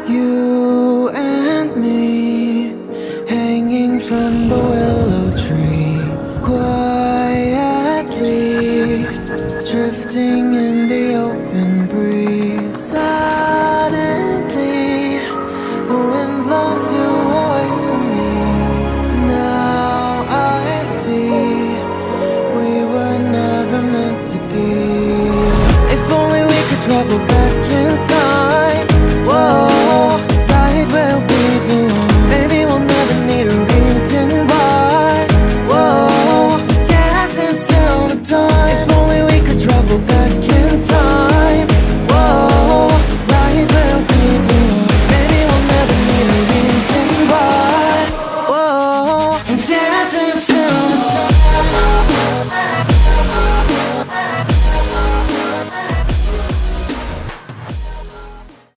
You and me, hanging from the willow tree, quietly drifting in the open breeze. Suddenly, the wind blows you away from me. Now I see we were never meant to be. If only we could travel back